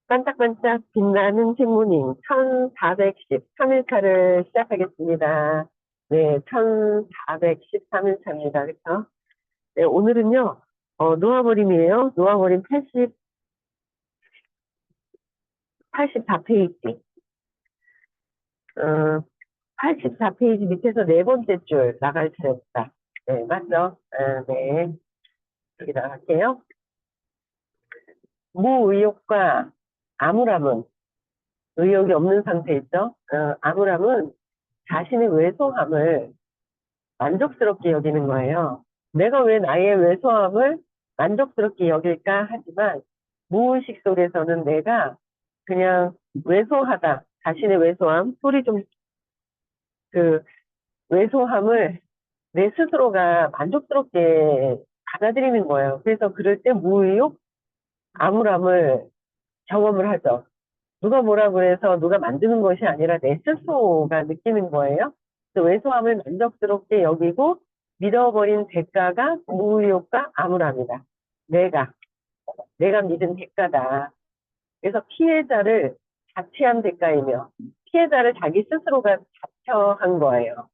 반짝반짝 빛나는 굿모닝 1413일차를 시작하겠습니다. 네, 1413일차입니다. 그렇죠? 네, 오늘은요, 놓아버림이에요. 놓아버림 84페이지. 84페이지 밑에서 네 번째 줄 나갈 차례입니다. 네, 맞죠? 네. 여기 나갈게요. 무의욕과 암울함은 의욕이 없는 상태있죠? 암울함은 자신의 왜소함을 만족스럽게 여기는 거예요. 내가 왜 나의 왜소함을 만족스럽게 여길까 하지만 무의식 속에서는 내가 그냥 왜소하다. 자신의 왜소함, 소리 좀, 그, 왜소함을 내 스스로가 만족스럽게 받아들이는 거예요. 그래서 그럴 때 무의욕, 암울함을 경험을 하죠. 누가 뭐라 그래서 누가 만드는 것이 아니라 내 스스로가 느끼는 거예요. 그래서 왜소함을 만족스럽게 여기고 믿어버린 대가가 무의욕과 암울함이다. 내가 믿은 대가다. 그래서 피해자를 자체한 대가이며 피해자를 자기 스스로가 자처한 거예요.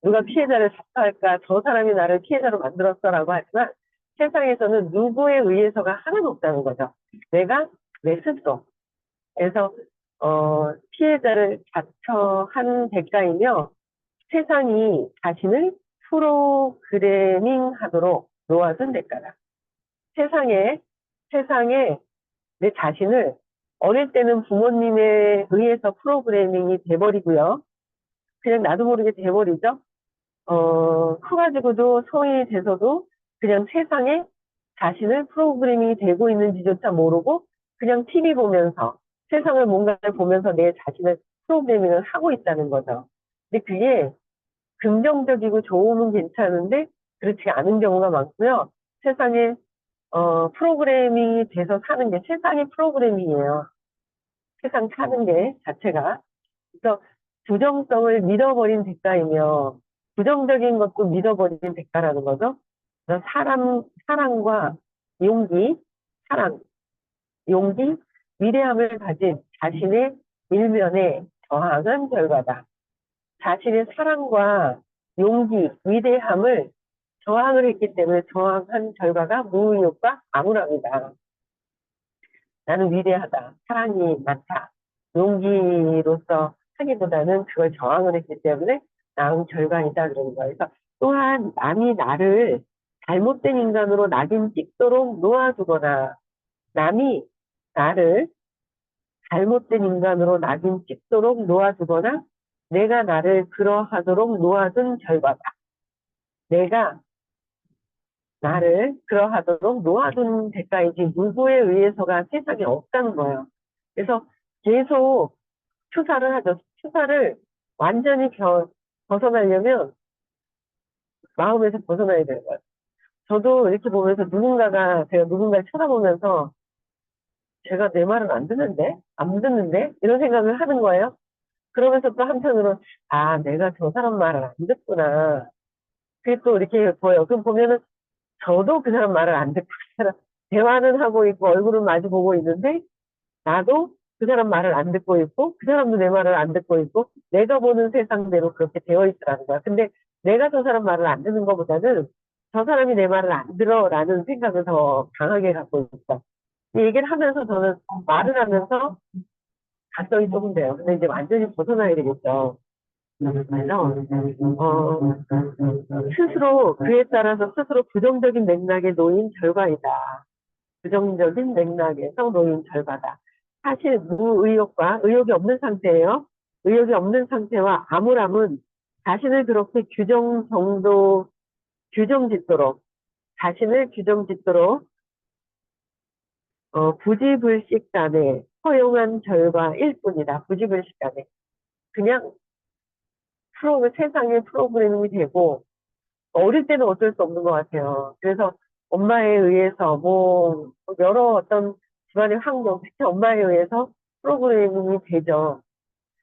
누가 피해자를 자처할까? 저 사람이 나를 피해자로 만들었어라고 하지만 세상에서는 누구에 의해서가 하나도 없다는 거죠. 내가 내 스스로. 그래서 피해자를 자처한 대가이며 세상이 자신을 프로그래밍 하도록 놓아준 대가다. 세상에 내 자신을 어릴 때는 부모님에 의해서 프로그래밍이 돼버리고요. 그냥 나도 모르게 돼버리죠. 커가지고도 성인이 돼서도 그냥 세상에 자신을 프로그래밍이 되고 있는지조차 모르고 그냥 TV 보면서 세상을 뭔가를 보면서 내 자신을 프로그래밍을 하고 있다는 거죠. 근데 그게 긍정적이고 좋으면 괜찮은데 그렇지 않은 경우가 많고요. 세상에 프로그래밍이 돼서 사는 게 세상의 프로그래밍이에요. 세상 사는 게 자체가. 그래서 부정성을 믿어버린 대가이며 부정적인 것도 믿어버린 대가라는 거죠. 그래서 사랑과 용기, 사랑, 용기, 위대함을 가진 자신의 일면에 저항한 결과다. 자신의 사랑과 용기, 위대함을 저항을 했기 때문에 저항한 결과가 무의욕과 암울함이다. 나는 위대하다. 사랑이 많다. 용기로서 하기보다는 그걸 저항을 했기 때문에 나은 결과이다. 그런 거예요. 그래서 또한 남이 나를 잘못된 인간으로 낙인 찍도록 놓아주거나 남이 나를 잘못된 인간으로 낙인 찍도록 놓아주거나 내가 나를 그러하도록 놓아준 결과다. 내가 나를 그러하도록 놓아준 대가이지 누구에 의해서가 세상에 없다는 거예요. 그래서 계속 투사를 하죠. 투사를 완전히 벗어나려면 마음에서 벗어나야 되는 거예요. 저도 이렇게 보면서 제가 누군가를 쳐다보면서 제가 내 말은 안 듣는데? 이런 생각을 하는 거예요. 그러면서 또 한편으로, 내가 저 사람 말을 안 듣구나. 그게 또 이렇게 보여요. 그럼 보면은 저도 그 사람 말을 안 듣고 그 사람 대화는 하고 있고 얼굴은 마주 보고 있는데 나도 그 사람 말을 안 듣고 있고 그 사람도 내 말을 안 듣고 있고 내가 보는 세상대로 그렇게 되어 있더라는 거야. 근데 내가 저 사람 말을 안 듣는 것보다는 저 사람이 내 말을 안 들어라는 생각을 더 강하게 갖고 있어. 이 얘기를 하면서 저는 말을 하면서 각성이 조금 돼요. 근데 이제 완전히 벗어나야 되겠죠. 그래서 그에 따라서 스스로 부정적인 맥락에 놓인 결과이다. 부정적인 맥락에서 놓인 결과다. 사실 의욕이 없는 상태예요. 의욕이 없는 상태와 암울함은 자신을 그렇게 자신을 규정짓도록 부지불식간에 허용한 결과일 뿐이다. 부지불식간에. 그냥 세상의 프로그래밍이 되고 어릴 때는 어쩔 수 없는 것 같아요. 그래서 엄마에 의해서 여러 어떤 집안의 환경, 특히 엄마에 의해서 프로그래밍이 되죠.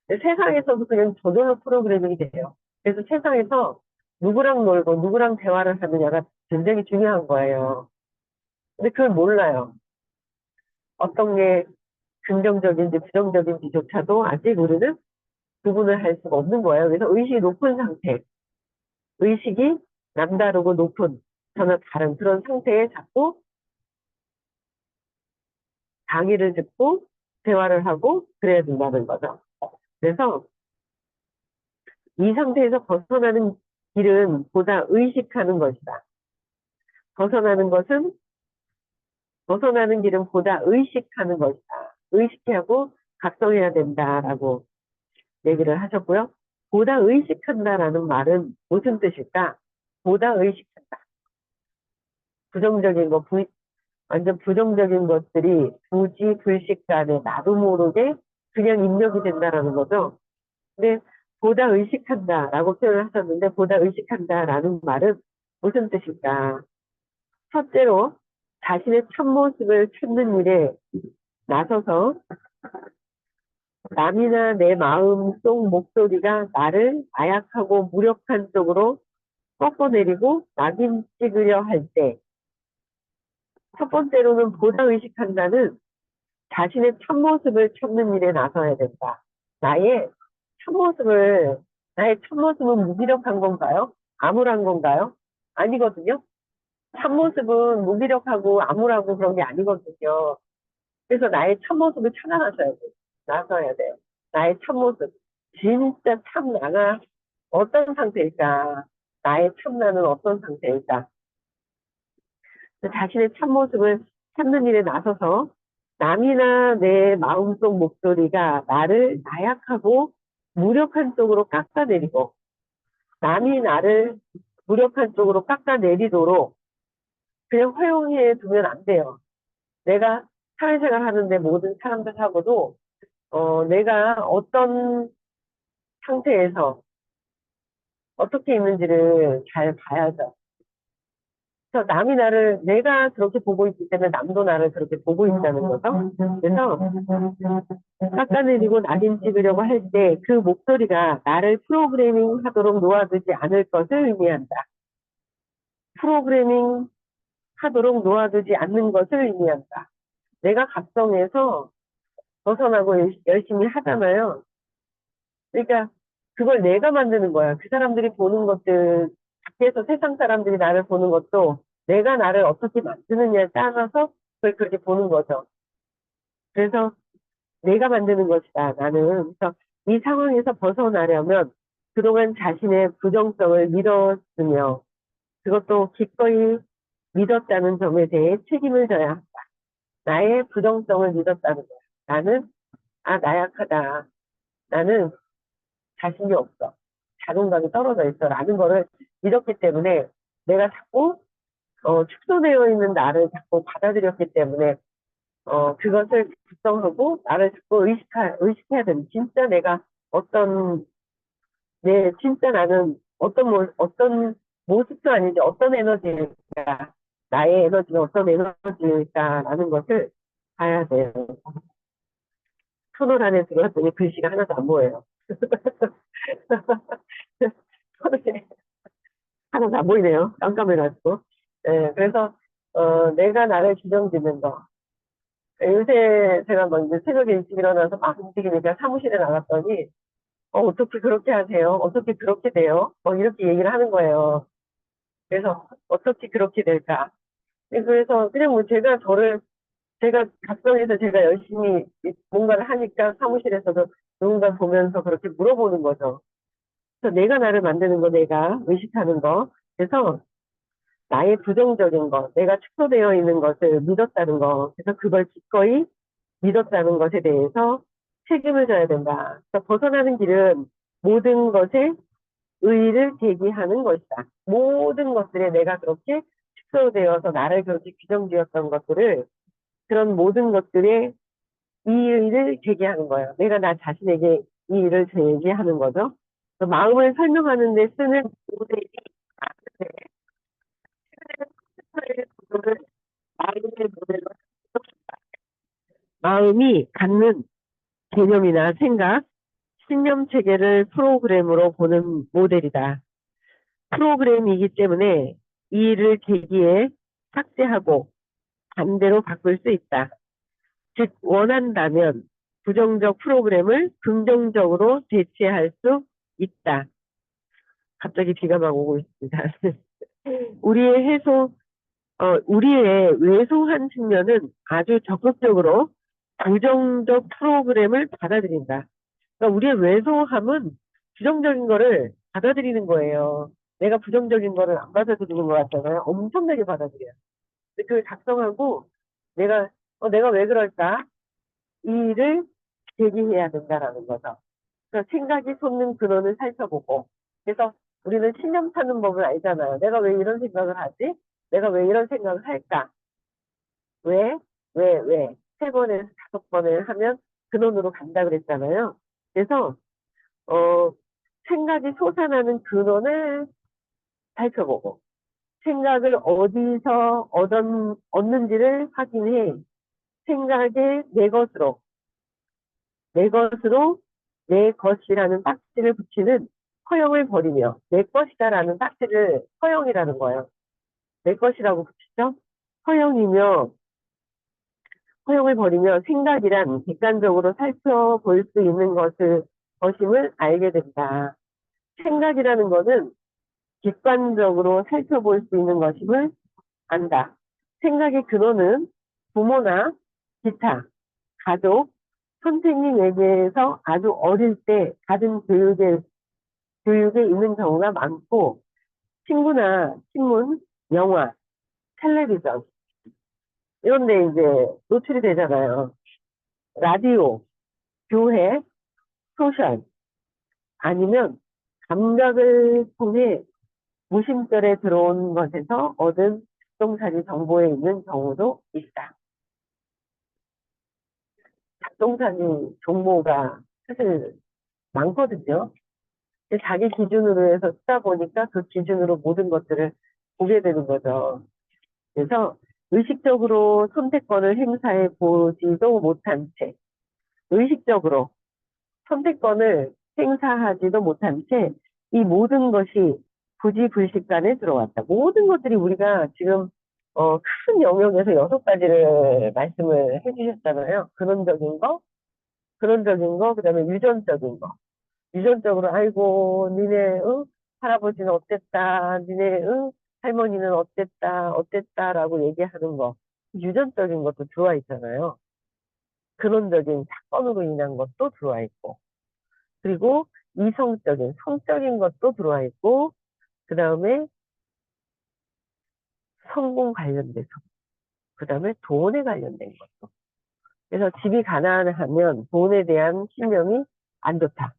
세상에서도 그냥 저절로 프로그래밍이 돼요. 그래서 세상에서 누구랑 놀고 누구랑 대화를 하느냐가 굉장히 중요한 거예요. 근데 그걸 몰라요. 어떤 게 긍정적인지 부정적인지조차도 아직 우리는 구분을 할 수가 없는 거예요. 그래서 의식이 높은 상태, 의식이 남다르고 높은, 전혀 다른 그런 상태에 자꾸 강의를 듣고 대화를 하고 그래야 된다는 거죠. 그래서 이 상태에서 벗어나는 길은 보다 의식하는 것이다. 벗어나는 길은 보다 의식하는 것이다. 의식하고 각성해야 된다라고 얘기를 하셨고요. 보다 의식한다라는 말은 무슨 뜻일까? 보다 의식한다. 부정적인 거, 완전 부정적인 것들이 부지불식간에 나도 모르게 그냥 입력이 된다라는 거죠. 근데 보다 의식한다라고 표현을 하셨는데 보다 의식한다라는 말은 무슨 뜻일까? 첫째로 자신의 참모습을 찾는 일에 나서서 남이나 내 마음속 목소리가 나를 나약하고 무력한 쪽으로 꺾어내리고 낙인 찍으려 할 때, 첫 번째로는 보다 의식한다는 자신의 참모습을 찾는 일에 나서야 된다. 나의 참모습을, 나의 참모습은 무기력한 건가요? 암울한 건가요? 아니거든요. 참모습은 무기력하고 암울하고 그런 게 아니거든요. 그래서 나의 참모습을 찾아나서야 돼. 나서야 돼요. 나의 참모습. 진짜 참 나가 어떤 상태일까? 나의 참나는 어떤 상태일까? 자신의 참모습을 찾는 일에 나서서 남이나 내 마음속 목소리가 나를 나약하고 무력한 쪽으로 깎아내리고 남이 나를 무력한 쪽으로 깎아내리도록 그냥 허용해 두면 안 돼요. 내가 사회생활 하는데 모든 사람들하고도 내가 어떤 상태에서 어떻게 있는지를 잘 봐야죠. 그래서 남이 나를 내가 그렇게 보고 있기 때문에 남도 나를 그렇게 보고 있다는 거죠. 그래서 깎아내리고 낙인 찍으려고 할 때 그 목소리가 나를 프로그래밍 하도록 놓아두지 않을 것을 의미한다. 프로그래밍 하도록 놓아두지 않는 것을 의미한다. 내가 각성해서 벗어나고 열심히 하잖아요. 그러니까 그걸 내가 만드는 거야. 그 사람들이 보는 것들, 밖에서 세상 사람들이 나를 보는 것도 내가 나를 어떻게 만드느냐에 따라서 그걸 그렇게 보는 거죠. 그래서 내가 만드는 것이다. 나는. 그래서 이 상황에서 벗어나려면 그동안 자신의 부정성을 믿었으며 그것도 기꺼이 믿었다는 점에 대해 책임을 져야 한다. 나의 부정성을 믿었다는 거야. 나는 나약하다. 나는 자신이 없어. 자존감이 떨어져 있어. 라는 거를 믿었기 때문에 내가 자꾸 축소되어 있는 나를 자꾸 받아들였기 때문에 그것을 작성하고 나를 자꾸 의식해야 되는 진짜 내가 어떤 진짜 나는 어떤 모습도 아니지 어떤 에너지일까 나의 에너지가 어떤 에너지일까라는 것을 봐야 돼요. 터널 안에 들어갔더니 글씨가 하나도 안 보여요. 터널에 하나도 안 보이네요. 깜깜해가지고. 네, 그래서 내가 나를 규정짓는 거. 요새 제가 막 이제 새벽에 일찍 일어나서 막 움직이니까 사무실에 나갔더니 어떻게 그렇게 하세요? 어떻게 그렇게 돼요? 이렇게 얘기를 하는 거예요. 그래서 어떻게 그렇게 될까? 네, 그래서 그냥 뭐 제가 각성해서 제가 열심히 뭔가를 하니까 사무실에서도 누군가 보면서 그렇게 물어보는 거죠. 그래서 내가 나를 만드는 거, 내가 의식하는 거. 그래서 나의 부정적인 것, 내가 축소되어 있는 것을 믿었다는 거. 그래서 그걸 기꺼이 믿었다는 것에 대해서 책임을 져야 된다. 그래서 벗어나는 길은 모든 것에 의의를 제기하는 것이다. 모든 것들에 내가 그렇게 축소되어서 나를 그렇게 규정지었던 것들을 그런 모든 것들에 이의를 제기하는 거예요. 내가 나 자신에게 이의를 제기하는 거죠. 마음을 설명하는 데 쓰는 모델이 마음의 모델로 마음이 갖는 개념이나 생각, 신념 체계를 프로그램으로 보는 모델이다. 프로그램이기 때문에 이의를 제기해 삭제하고 반대로 바꿀 수 있다. 즉, 원한다면 부정적 프로그램을 긍정적으로 대체할 수 있다. 갑자기 비가 막 오고 있습니다. 우리의 우리의 왜소한 측면은 아주 적극적으로 부정적 프로그램을 받아들인다. 그러니까 우리의 왜소함은 부정적인 거를 받아들이는 거예요. 내가 부정적인 거를 안 받아들이는 것 같잖아요. 엄청나게 받아들여요. 근데 그걸 작성하고 내가, 내가 왜 그럴까? 이 일을 제기해야 된다라는 거죠. 그러니까 생각이 솟는 근원을 살펴보고. 그래서 우리는 신념 찾는 법을 알잖아요. 내가 왜 이런 생각을 하지? 내가 왜 이런 생각을 할까? 왜? 왜? 세 번에서 다섯 번을 하면 근원으로 간다 그랬잖아요. 그래서, 어, 생각이 솟아나는 근원을 살펴보고, 생각을 어디서 얻는지를 확인해, 생각을 내 것으로, 내 것이라는 딱지를 붙이는 허영을 버리며, 내 것이다라는 딱지를 허영이라는 거예요. 내 것이라고 붙이죠? 허영이며, 허용을 버리며 생각이란 객관적으로 살펴볼 수 있는 것임을 알게 된다. 생각이라는 것은 객관적으로 살펴볼 수 있는 것임을 안다. 생각의 근원은 부모나 기타, 가족, 선생님에게서 아주 어릴 때 받은 교육에 있는 경우가 많고, 친구나 신문, 영화, 텔레비전, 이런 데 이제 노출이 되잖아요. 라디오, 교회, 소셜, 아니면 감각을 통해 무심결에 들어온 것에서 얻은 작동사지 정보에 있는 경우도 있다. 작동사지 정보가 사실 많거든요. 자기 기준으로 해서 쓰다 보니까 그 기준으로 모든 것들을 보게 되는 거죠. 그래서 의식적으로 선택권을 행사해 보지도 못한 채, 의식적으로 선택권을 행사하지도 못한 채 이 모든 것이 부지불식간에 들어왔다. 모든 것들이 우리가 지금 큰 영역에서 여섯 가지를 말씀을 해주셨잖아요. 근원적인 거, 그다음에 유전적인 거. 유전적으로 아이고 니네 할아버지는 어땠다, 니네 할머니는 어땠다라고 얘기하는 거. 유전적인 것도 들어와 있잖아요. 근원적인 사건으로 인한 것도 들어와 있고. 그리고 성적인 것도 들어와 있고, 그 다음에 성공 관련돼서, 그 다음에 돈에 관련된 것도. 그래서 집이 가난하면 돈에 대한 신념이 안 좋다.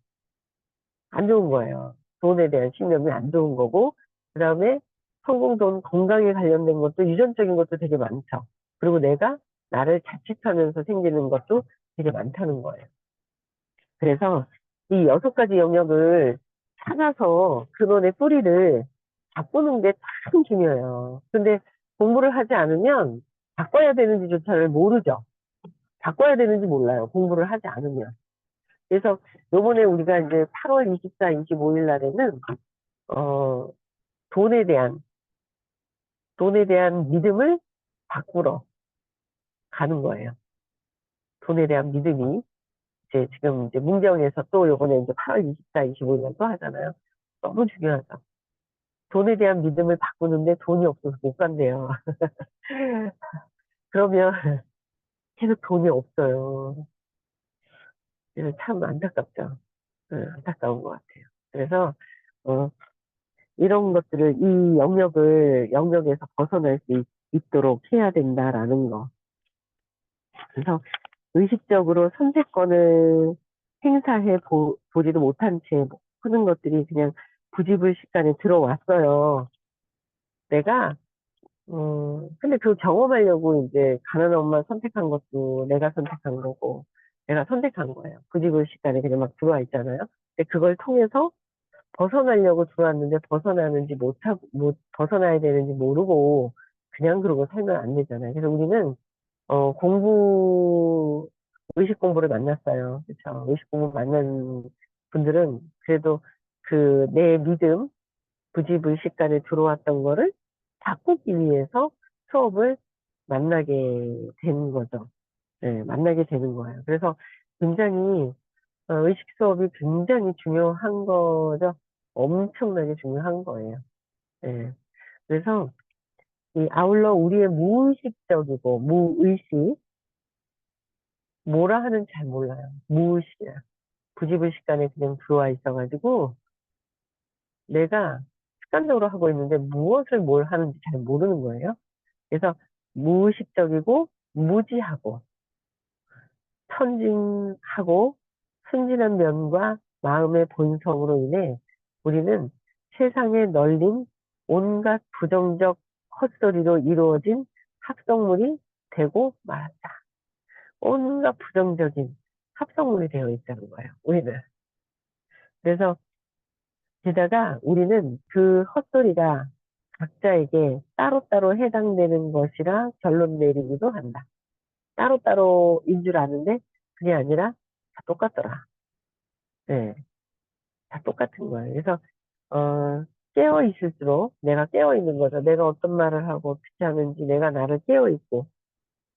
안 좋은 거예요. 돈에 대한 신념이 안 좋은 거고, 그 다음에 돈, 건강에 관련된 것도 유전적인 것도 되게 많죠. 그리고 내가 나를 자칫하면서 생기는 것도 되게 많다는 거예요. 그래서 이 여섯 가지 영역을 찾아서 근원의 뿌리를 바꾸는 게 참 중요해요. 근데 공부를 하지 않으면 바꿔야 되는지조차를 모르죠. 바꿔야 되는지 몰라요. 공부를 하지 않으면. 그래서 요번에 우리가 이제 8월 24, 25일 날에는 어, 돈에 대한 믿음을 바꾸러 가는 거예요. 돈에 대한 믿음이 지금 이제 문경에서 또 요번에 이제 8월 24, 25일 날 또 하잖아요. 너무 중요하죠. 돈에 대한 믿음을 바꾸는데 돈이 없어서 못 간대요. 그러면 계속 돈이 없어요. 그래서 참 안타깝죠. 안타까운 것 같아요. 그래서 어, 이런 것들을 이 영역에서 벗어날 수 있도록 해야 된다라는 거. 그래서 의식적으로 선택권을 행사해 보지도 못한 채 하는 것들이 그냥 부지불식간에 들어왔어요. 내가 근데 그 경험하려고 이제 가난한 엄마 선택한 것도 내가 선택한 거고, 내가 선택한 거예요. 부지불식간에 그냥 막 들어와 있잖아요. 근데 그걸 통해서 벗어나려고 들어왔는데 벗어나야 되는지 모르고 그냥 그러고 살면 안 되잖아요. 그래서 우리는, 의식 공부를 만났어요. 그렇죠. 의식 공부 만난 분들은 그래도 그 내 믿음, 부지불식간에 들어왔던 거를 바꾸기 위해서 수업을 만나게 된 거죠. 네, 만나게 되는 거예요. 그래서 굉장히 의식 수업이 굉장히 중요한 거죠. 엄청나게 중요한 거예요. 네. 그래서 아울러 우리의 무의식적이고 무의식, 뭐라 하는지 잘 몰라요. 무의식이야. 부지불식간에 그냥 들어와 있어가지고 내가 습관적으로 하고 있는데 무엇을 뭘 하는지 잘 모르는 거예요. 그래서 무의식적이고 무지하고 천진하고 순진한 면과 마음의 본성으로 인해 우리는 세상에 널린 온갖 부정적 헛소리로 이루어진 합성물이 되고 말았다. 온갖 부정적인 합성물이 되어 있다는 거예요. 우리는. 그래서 게다가 우리는 그 헛소리가 각자에게 따로따로 해당되는 것이라 결론 내리기도 한다. 따로따로인 줄 아는데 그게 아니라 다 똑같더라. 네, 다 똑같은 거예요. 그래서 깨어 있을수록 내가 깨어 있는 거죠. 내가 어떤 말을 하고 어떻게 하는지 내가 나를 깨어 있고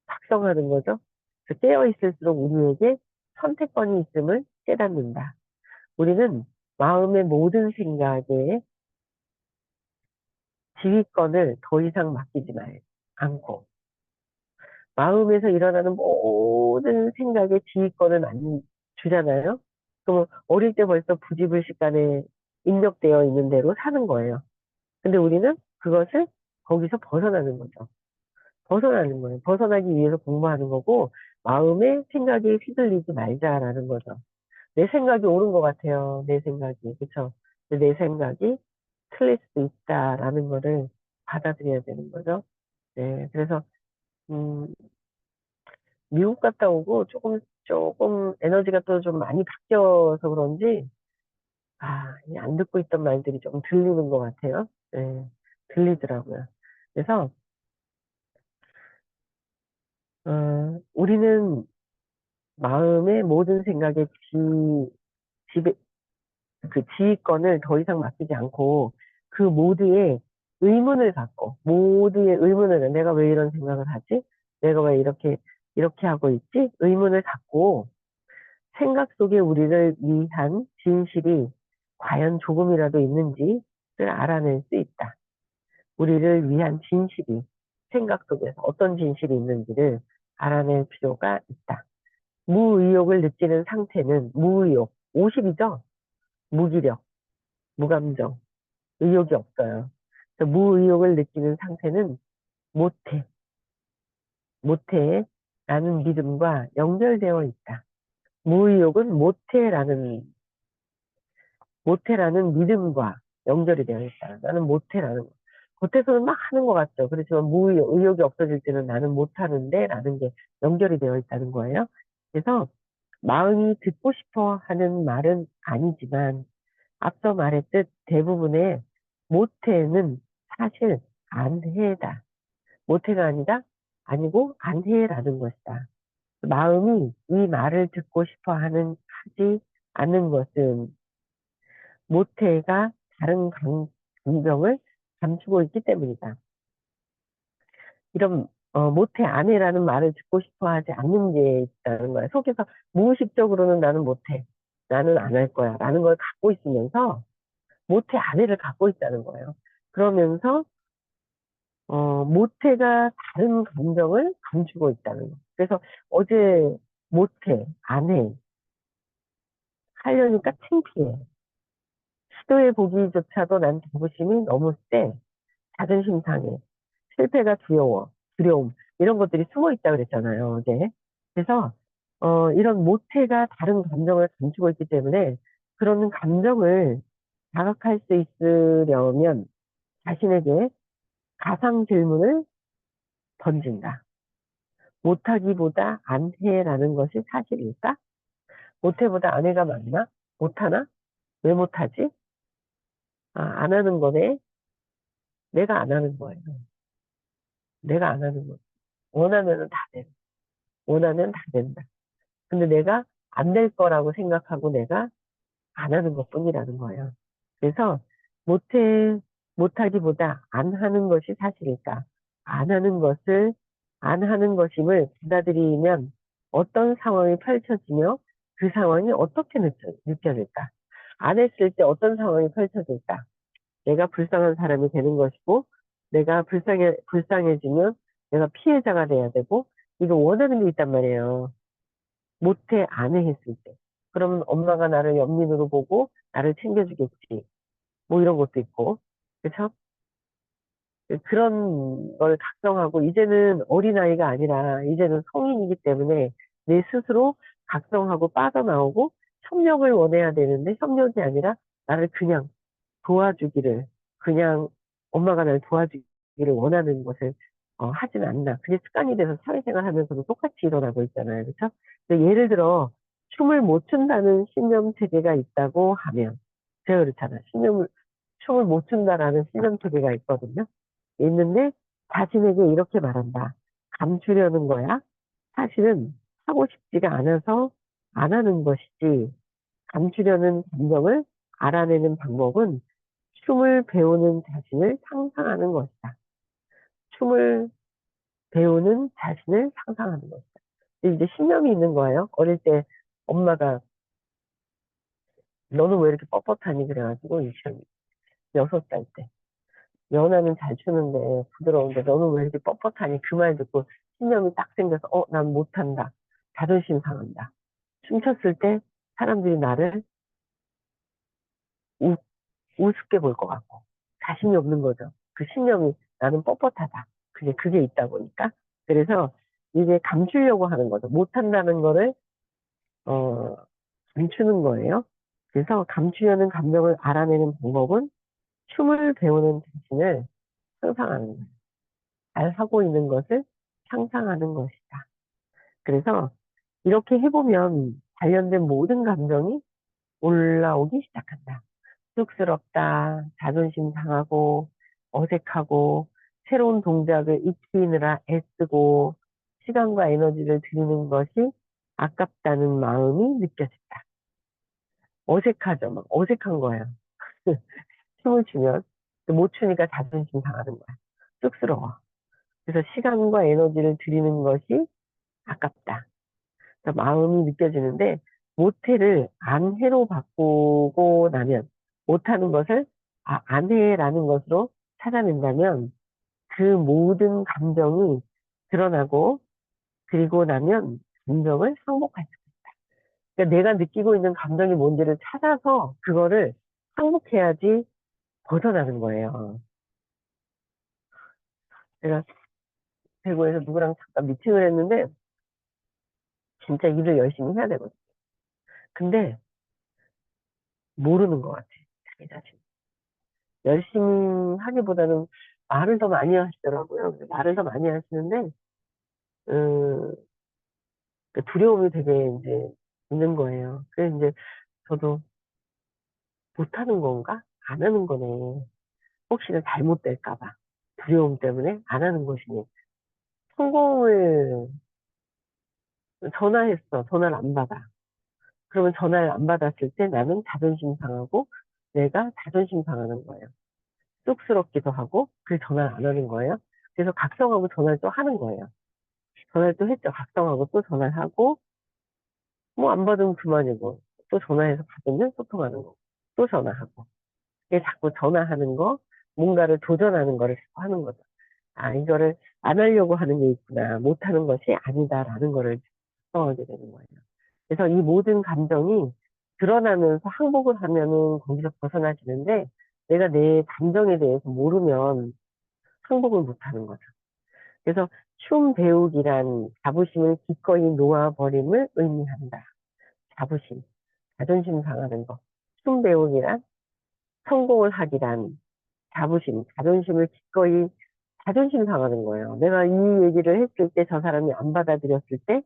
작성하는 거죠. 그 깨어 있을수록 우리에게 선택권이 있음을 깨닫는다. 우리는 마음의 모든 생각에 지휘권을 더 이상 맡기지 않고 마음에서 일어나는 모든 생각에 지휘권을 많이 주잖아요. 그러면 어릴 때 벌써 부지불식간에 입력되어 있는 대로 사는 거예요. 근데 우리는 그것을 거기서 벗어나는 거죠. 벗어나는 거예요. 벗어나기 위해서 공부하는 거고 마음의 생각에 휘둘리지 말자라는 거죠. 내 생각이 옳은 것 같아요. 내 생각이. 그쵸? 근데 내 생각이 틀릴 수도 있다라는 거를 받아들여야 되는 거죠. 네. 그래서, 음, 미국 갔다 오고 조금 에너지가 또 좀 많이 바뀌어서 그런지, 안 듣고 있던 말들이 좀 들리는 것 같아요. 네. 들리더라고요. 그래서, 우리는 마음의 모든 생각에 지배, 그 지휘권을 더 이상 맡기지 않고 그 모두의 의문을 갖고 모두의 의문을 내가 왜 이런 생각을 하지? 내가 왜 이렇게 하고 있지? 의문을 갖고 생각 속에 우리를 위한 진실이 과연 조금이라도 있는지를 알아낼 수 있다. 우리를 위한 진실이 생각 속에서 어떤 진실이 있는지를 알아낼 필요가 있다. 무의욕을 느끼는 상태는 무의욕, 50이죠? 무기력, 무감정, 의욕이 없어요. 그래서 무의욕을 느끼는 상태는 못해, 못해라는 믿음과 연결되어 있다. 무의욕은 못해라는 믿음과 연결이 되어 있다. 나는 못해라는 거. 겉에서는 막 하는 것 같죠. 그렇지만 의욕이 없어질 때는 나는 못하는데 라는 게 연결이 되어 있다는 거예요. 그래서 마음이 듣고 싶어 하는 말은 아니지만 앞서 말했듯 대부분의 못해는 사실 안 해다. 못해가 아니고 안 해라는 것이다. 마음이 이 말을 듣고 싶어 하지 않는 것은 못해가 다른 감정을 감추고 있기 때문이다. 이런 못해 안 해라는 말을 듣고 싶어 하지 않는 게 있다는 거야. 속에서 무의식적으로는 나는 못해. 나는 안 할 거야. 라는 걸 갖고 있으면서 못해 안 해를 갖고 있다는 거예요. 그러면서 못해가 다른 감정을 감추고 있다는 거. 그래서 어제 못해, 안 해. 하려니까 창피해. 시도해 보기조차도 난 자부심이 너무 세. 자존심 상해. 실패가 두려움. 이런 것들이 숨어 있다 그랬잖아요, 어제. 그래서, 이런 못해가 다른 감정을 감추고 있기 때문에 그런 감정을 자각할 수 있으려면 자신에게 가상 질문을 던진다. 못하기보다 안 해라는 것이 사실일까? 못해보다 안 해가 맞나? 못하나? 왜 못하지? 안 하는 거네. 내가 안 하는 거예요. 내가 안 하는 거. 원하면은 다 돼. 원하면 다 된다. 근데 내가 안 될 거라고 생각하고 내가 안 하는 것 뿐이라는 거예요. 그래서 못하기보다 안 하는 것이 사실일까? 안 하는 것을, 안 하는 것임을 받아들이면 어떤 상황이 펼쳐지며 그 상황이 어떻게 느껴질까? 안 했을 때 어떤 상황이 펼쳐질까? 내가 불쌍한 사람이 되는 것이고, 내가 불쌍해지면 내가 피해자가 돼야 되고, 이거 원하는 게 있단 말이에요. 못해, 안 해 했을 때. 그러면 엄마가 나를 연민으로 보고, 나를 챙겨주겠지. 뭐 이런 것도 있고. 그쵸? 그런 걸 각성하고, 이제는 어린아이가 아니라, 이제는 성인이기 때문에 내 스스로 각성하고 빠져나오고, 협력을 원해야 되는데, 협력이 아니라 나를 그냥 도와주기를, 그냥 엄마가 날 도와주기를 원하는 것을 하진 않나. 그게 습관이 돼서 사회생활 하면서도 똑같이 일어나고 있잖아요. 그렇죠? 예를 들어 춤을 못 춘다는 신념 체계가 있다고 하면 제가 그렇잖아요. 춤을 못 춘다라는 신념 체계가 있거든요. 있는데 자신에게 이렇게 말한다. 감추려는 거야. 사실은 하고 싶지가 않아서 안 하는 것이지. 감추려는 감정을 알아내는 방법은 춤을 배우는 자신을 상상하는 것이다. 춤을 배우는 자신을 상상하는 것이다. 이제 신념이 있는 거예요. 어릴 때 엄마가 너는 왜 이렇게 뻣뻣하니 그래가지고 6살 때 연하는 잘 추는데 부드러운데 너는 왜 이렇게 뻣뻣하니 그 말 듣고 신념이 딱 생겨서 난 못한다. 자존심 상한다. 춤췄을 때 사람들이 나를 우, 우습게 볼 것 같고 자신이 없는 거죠. 그 신념이 나는 뻣뻣하다. 그게 있다 보니까. 그래서 이게 감추려고 하는 거죠. 못한다는 거를 어, 감추는 거예요. 그래서 감추려는 감정을 알아내는 방법은 춤을 배우는 자신을 상상하는 거예요. 잘 하고 있는 것을 상상하는 것이다. 그래서 이렇게 해보면 관련된 모든 감정이 올라오기 시작한다. 쑥스럽다, 자존심 상하고, 어색하고, 새로운 동작을 익히느라 애쓰고, 시간과 에너지를 들이는 것이 아깝다는 마음이 느껴진다. 어색하죠. 막 어색한 거예요. 춤을 추면. 못 추니까 자존심 상하는 거야. 쑥스러워. 그래서 시간과 에너지를 들이는 것이 아깝다. 그러니까 마음이 느껴지는데, 못해를 안 해로 바꾸고 나면, 못하는 것을 안 해라는 것으로 찾아낸다면, 그 모든 감정이 드러나고, 그리고 나면 감정을 항복할 수 있다. 그러니까 내가 느끼고 있는 감정이 뭔지를 찾아서 그거를 항복해야지 벗어나는 거예요. 제가 대구에서 누구랑 잠깐 미팅을 했는데, 진짜 일을 열심히 해야 되거든. 근데 모르는 것 같아. 자기 자신. 열심히 하기보다는 말을 더 많이 하시더라고요. 말을 더 많이 하시는데, 음, 그 두려움이 되게 이제 있는 거예요. 그래서 이제 저도 못하는 건가? 안 하는 거네. 혹시나 잘못될까봐. 두려움 때문에 안 하는 것이니. 성공을 전화했어. 전화를 안 받아. 그러면 전화를 안 받았을 때 나는 자존심 상하고 내가 자존심 상하는 거예요. 쑥스럽기도 하고, 그래서 전화를 안 하는 거예요. 그래서 각성하고 전화를 또 하는 거예요. 전화를 또 했죠. 각성하고 또 전화를 하고, 뭐 안 받으면 그만이고, 또 전화해서 받으면 소통하는 거. 또 전화하고. 이게 자꾸 전화하는 거, 뭔가를 도전하는 거를 자꾸 하는 거죠. 이거를 안 하려고 하는 게 있구나. 못 하는 것이 아니다라는 거를 각성하게 되는 거예요. 그래서 이 모든 감정이 드러나면서 항복을 하면은 거기서 벗어나지는데, 내가 내 감정에 대해서 모르면 항복을 못 하는 거죠. 그래서 춤 배우기란 자부심을 기꺼이 놓아버림을 의미한다. 자부심, 자존심 상하는 거. 춤 배우기란 성공을 하기란 자부심, 자존심을 기꺼이 자존심 상하는 거예요. 내가 이 얘기를 했을 때 저 사람이 안 받아들였을 때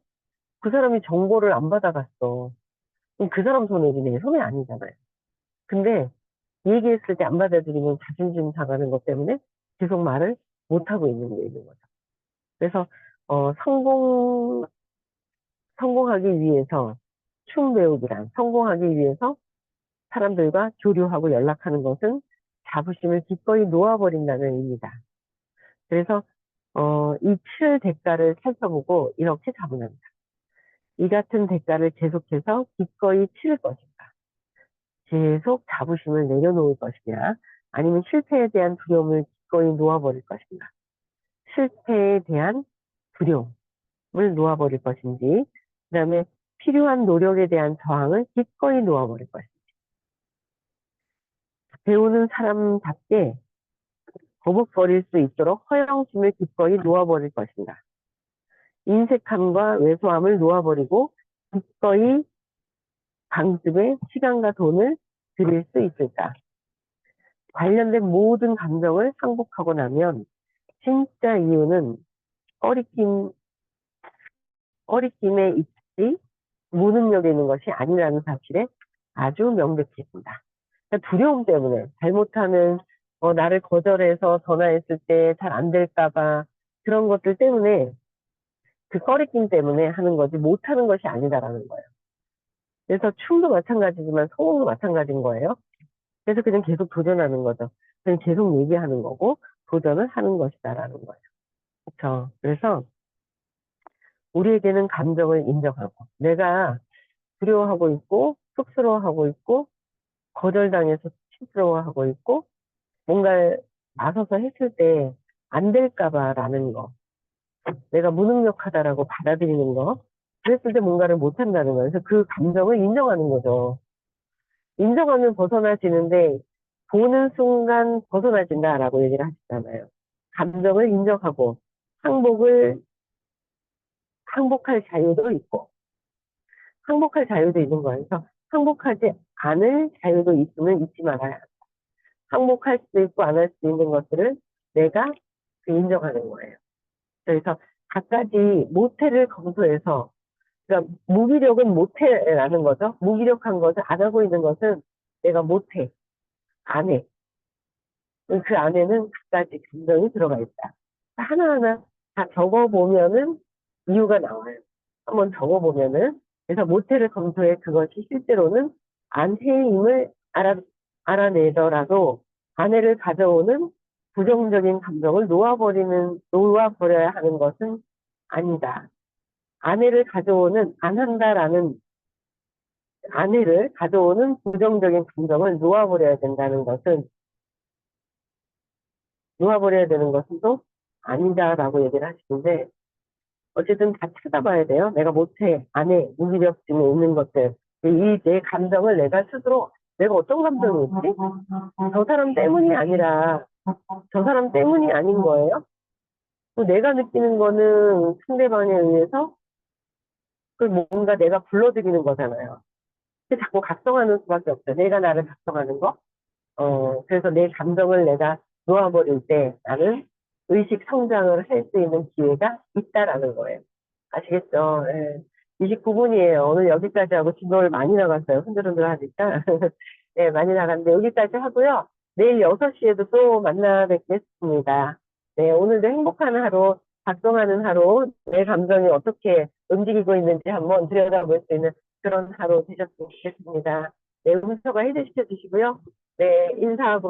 그 사람이 정보를 안 받아갔어. 그럼 그 사람 손해지 내 손해 아니잖아요. 근데 얘기했을 때 안 받아들이면 자존심 상하는 것 때문에 계속 말을 못하고 있는 게 있는 거죠. 그래서 성공하기 위해서 춤 배우기란 성공하기 위해서 사람들과 교류하고 연락하는 것은 자부심을 기꺼이 놓아버린다는 의미다. 그래서 이 치를 대가를 살펴보고 이렇게 자문합니다. 이 같은 대가를 계속해서 기꺼이 치를 것인가? 계속 자부심을 내려놓을 것이냐? 아니면 실패에 대한 두려움을 기꺼이 놓아버릴 것인가? 실패에 대한 두려움을 놓아버릴 것인지, 그 다음에 필요한 노력에 대한 저항을 기꺼이 놓아버릴 것인지. 배우는 사람답게 거북거릴 수 있도록 허영심을 기꺼이 놓아버릴 것인가? 인색함과 왜소함을 놓아버리고 기꺼이 강습에 시간과 돈을 들일 수 있을까? 관련된 모든 감정을 항복하고 나면 진짜 이유는 꺼리낌에 있지 무능력에 있는 것이 아니라는 사실에 아주 명백해진다. 그러니까 두려움 때문에 잘못하는 나를 거절해서 전화했을 때 잘 안 될까봐 그런 것들 때문에 그 꺼리낌 때문에 하는 거지 못하는 것이 아니다라는 거예요. 그래서 춤도 마찬가지지만 성공도 마찬가지인 거예요. 그래서 그냥 계속 도전하는 거죠. 그냥 계속 얘기하는 거고 도전을 하는 것이다라는 거예요. 그렇죠. 그래서 우리에게는 감정을 인정하고 내가 두려워하고 있고 쑥스러워하고 있고 거절당해서 수치스러워하고 있고 뭔가를 나서서 했을 때 안 될까봐라는 거 내가 무능력하다라고 받아들이는 거 그랬을 때 뭔가를 못한다는 거예요. 그래서 그 감정을 인정하는 거죠. 인정하면 벗어나지는데 보는 순간 벗어나진다라고 얘기를 하시잖아요. 감정을 인정하고 항복할 자유도 있고 항복할 자유도 있는 거예요. 그래서 항복하지 않을 자유도 있으면 잊지 말아야 항복할 수도 있고 안 할 수도 있는 것들을 내가 인정하는 거예요. 그래서 갖가지 모태를 검토해서 그러니까 무기력은 모태라는 거죠. 무기력한 것을 안 하고 있는 것은 내가 못해, 안 해. 그 안에는 갖가지 감정이 들어가 있다. 하나하나 다 적어보면은 이유가 나와요. 한번 적어보면은. 그래서 모태를 검토해 그것이 실제로는 안해임을 알아내더라도 아내를 가져오는 부정적인 감정을 놓아버려야 하는 것은 아니다. 아내를 가져오는 부정적인 감정을 놓아버려야 되는 것은 또 아니다라고 얘기를 하시는데, 어쨌든 다 찾아봐야 돼요. 내가 못해, 안 해, 무기력증에 있는 것들. 이 내 감정을 내가 스스로, 내가 어떤 감정이 있지? 저 사람 때문이 아니라, 저 사람 때문이 아닌 거예요. 또 내가 느끼는 거는 상대방에 의해서 그 뭔가 내가 불러들이는 거잖아요. 자꾸 각성하는 수밖에 없어요. 내가 나를 각성하는 거. 그래서 내 감정을 내가 놓아버릴 때 나는 의식 성장을 할 수 있는 기회가 있다라는 거예요. 아시겠죠? 예. 29분이에요. 오늘 여기까지 하고 진도를 많이 나갔어요. 흔들흔들 하니까. 네, 많이 나갔는데 여기까지 하고요. 내일 6시에도 또 만나 뵙겠습니다. 네, 오늘도 행복한 하루, 작동하는 하루, 내 감정이 어떻게 움직이고 있는지 한번 들여다볼 수 있는 그런 하루 되셨으면 좋겠습니다. 네, 문서가 해제시켜 주시고요. 네, 인사하고